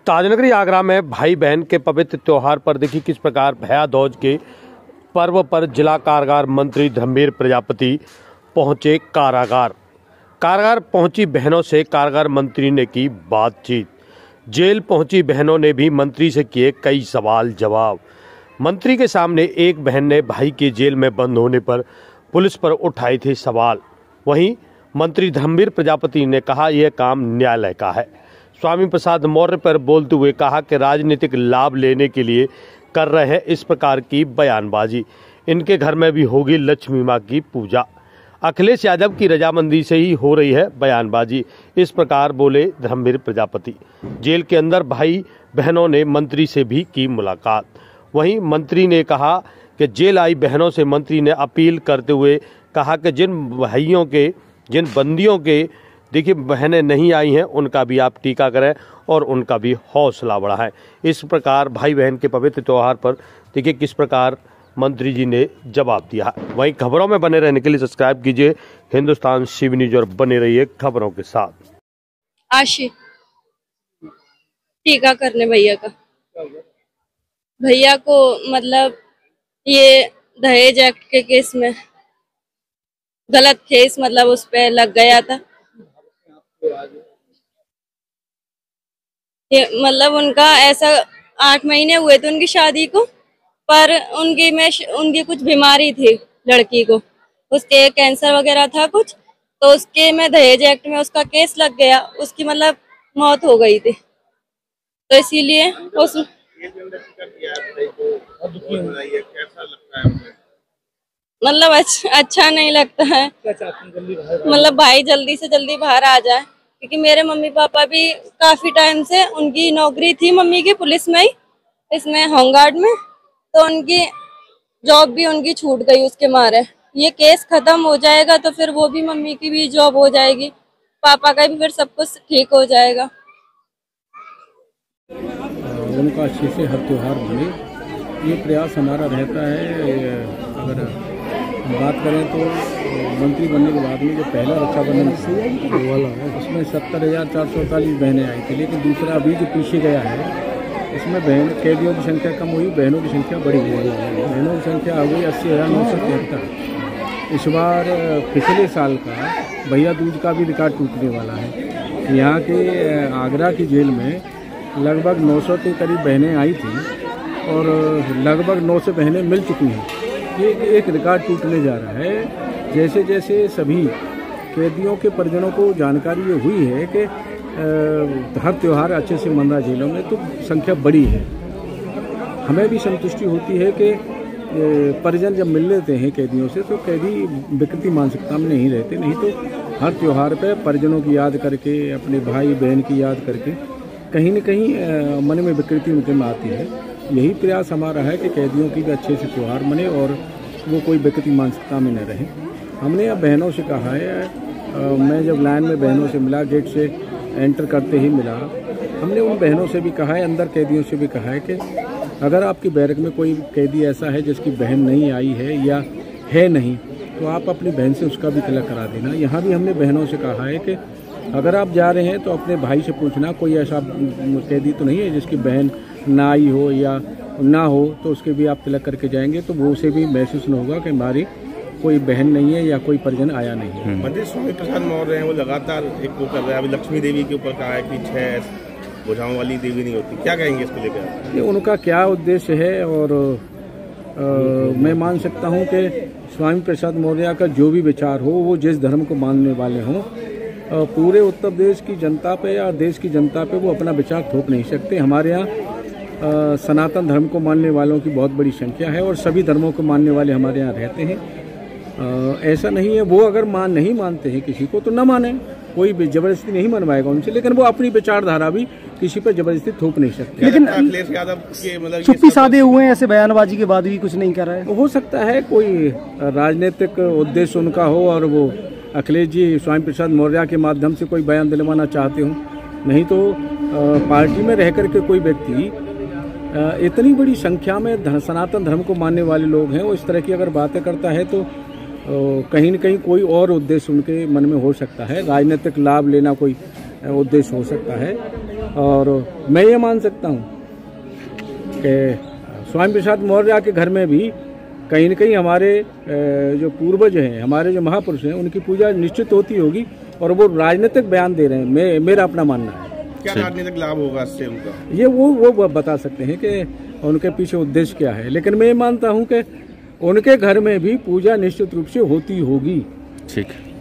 ताजनगरी आगरा में भाई बहन के पवित्र त्योहार पर देखिए किस प्रकार भैया दूज के पर्व पर जिला कारागार मंत्री धर्मवीर प्रजापति पहुंचे कारागार पहुंची बहनों से कारागार मंत्री ने की बातचीत। जेल पहुंची बहनों ने भी मंत्री से किए कई सवाल जवाब। मंत्री के सामने एक बहन ने भाई के जेल में बंद होने पर पुलिस पर उठाए थे सवाल। वहीं मंत्री धर्मवीर प्रजापति ने कहा यह काम न्यायालय का है। स्वामी प्रसाद मौर्य पर बोलते हुए कहा कि राजनीतिक लाभ लेने के लिए कर रहे हैं इस प्रकार की बयानबाजी। इनके घर में भी होगी लक्ष्मी माँ की पूजा। अखिलेश यादव की रजामंदी से ही हो रही है बयानबाजी, इस प्रकार बोले धर्मवीर प्रजापति। जेल के अंदर भाई बहनों ने मंत्री से भी की मुलाकात। वहीं मंत्री ने कहा कि जेल आई बहनों से मंत्री ने अपील करते हुए कहा कि जिन बंदियों के देखिए बहनें नहीं आई हैं उनका भी आप टीका करें और उनका भी हौसला बढ़ाएं। इस प्रकार भाई बहन के पवित्र त्यौहार पर देखिए किस प्रकार मंत्री जी ने जवाब दिया। वहीं खबरों में बने रहने के लिए सब्सक्राइब कीजिए हिंदुस्तान CV न्यूज और बने रहिए खबरों के साथ। आशी टीका करने भैया को मतलब ये दहेज एक्ट के केस में गलत केस मतलब उस पे लग गया था। ये मतलब उनका ऐसा 8 महीने हुए थे उनकी शादी को, पर उनकी कुछ बीमारी थी लड़की को, उसके कैंसर वगैरह था कुछ, तो उसके में दहेज एक्ट में उसका केस लग गया, उसकी मतलब मौत हो गई थी। तो इसीलिए उस मतलब अच्छा नहीं लगता है। मतलब भाई जल्दी से जल्दी बाहर आ जाए, क्योंकि मेरे मम्मी पापा भी काफी टाइम से उनकी नौकरी थी मम्मी की पुलिस में ही, इसमें होमगार्ड में, तो उनकी जॉब भी उनकी छूट गई उसके मारे। ये केस खत्म हो जाएगा तो फिर वो भी मम्मी की भी जॉब हो जाएगी, पापा का भी फिर सब कुछ ठीक हो जाएगा। उनका अच्छे से हर त्योहार बने, ये प्रयास हमारा रहता है। अगर बात करें तो मंत्री बनने के बाद में जो पहला रक्षाबंधन वाला है उसमें 70,448 बहनें आई थी, लेकिन दूसरा अभी जो पीछे गया है इसमें कैदियों की संख्या कम हुई, बहनों की संख्या बढ़ी हुई है। बहनों की संख्या हो गई 80,973। इस बार पिछले साल का भैया दूज का भी रिकॉर्ड टूटने वाला है। यहाँ के आगरा की जेल में लगभग 900 के करीब बहनें आई थी और लगभग 900 बहनें मिल चुकी हैं। ये एक रिकॉर्ड टूटने जा रहा है। जैसे जैसे सभी कैदियों के परिजनों को जानकारी ये हुई है कि हर त्यौहार अच्छे से मन रहा जेलों में, तो संख्या बड़ी है। हमें भी संतुष्टि होती है कि परिजन जब मिल लेते हैं कैदियों से तो कैदी विकृति मानसिकता में नहीं रहते। नहीं तो हर त्यौहार पे परिजनों की याद करके, अपने भाई बहन की याद करके कहीं न कहीं मन में विकृति उनके में आती है। यही प्रयास हमारा है कि कैदियों की भी अच्छे से त्यौहार मने और वो कोई विकृति मानसिकता में न रहे। हमने अब बहनों से कहा है, मैं जब लाइन में बहनों से मिला, गेट से एंटर करते ही मिला, हमने उन बहनों से भी कहा है, अंदर कैदियों से भी कहा है कि अगर आपकी बैरक में कोई कैदी ऐसा है जिसकी बहन नहीं आई है या है नहीं, तो आप अपनी बहन से उसका भी तिलक करा देना। यहाँ भी हमने बहनों से कहा है कि अगर आप जा रहे हैं तो अपने भाई से पूछना कोई ऐसा कैदी तो नहीं है जिसकी बहन ना आई हो या ना हो, तो उसके भी आप तिलक करके जाएंगे तो वो उसे भी महसूस न होगा कि हमारी कोई बहन नहीं है या कोई परिजन आया नहीं है। मंत्री स्वामी प्रसाद मौर्य हैं, वो लगातार एक वो कर रहे हैं। अभी लक्ष्मी देवी के ऊपर कहा है कि 6 भुजाओं वाली देवी नहीं होती, क्या कहेंगे इसको लेकर? ये उनका क्या उद्देश्य है, और मैं मान सकता हूँ कि स्वामी प्रसाद मौर्य का जो भी विचार हो, वो जिस धर्म को मानने वाले हों, पूरे उत्तर प्रदेश की जनता पे या देश की जनता पे वो अपना विचार थोप नहीं सकते। हमारे यहाँ सनातन धर्म को मानने वालों की बहुत बड़ी संख्या है और सभी धर्मों को मानने वाले हमारे यहाँ रहते हैं। ऐसा नहीं है, वो अगर नहीं मानते हैं किसी को तो न माने, कोई भी जबरदस्ती नहीं मनवाएगा उनसे, लेकिन वो अपनी विचारधारा भी किसी पर जबरदस्ती थोप नहीं सकते। लेकिन अखिलेश यादव के मतलब चुप्पी साधे हुए हैं, ऐसे बयानबाजी के बाद भी कुछ नहीं कर रहा है। हो सकता है कोई राजनीतिक उद्देश्य उनका हो और वो अखिलेश जी स्वामी प्रसाद मौर्य के माध्यम से कोई बयान दिलवाना चाहते हो। नहीं तो पार्टी में रह कर के कोई व्यक्ति इतनी बड़ी संख्या में सनातन धर्म को मानने वाले लोग हैं, वो इस तरह की अगर बातें करता है तो कहीं न कहीं कोई और उद्देश्य उनके मन में हो सकता है, राजनीतिक लाभ लेना कोई उद्देश्य हो सकता है। और मैं ये मान सकता हूँ कि स्वामी प्रसाद मौर्य के घर में भी कहीं न कहीं हमारे जो पूर्वज हैं, हमारे जो महापुरुष हैं, उनकी पूजा निश्चित होती होगी और वो राजनीतिक बयान दे रहे हैं, मेरा अपना मानना है। क्या राजनीतिक लाभ होगा इससे उनका? ये वो बता सकते हैं कि उनके पीछे उद्देश्य क्या है, लेकिन मैं ये मानता हूँ कि उनके घर में भी पूजा निश्चित रूप से होती होगी। ठीक है।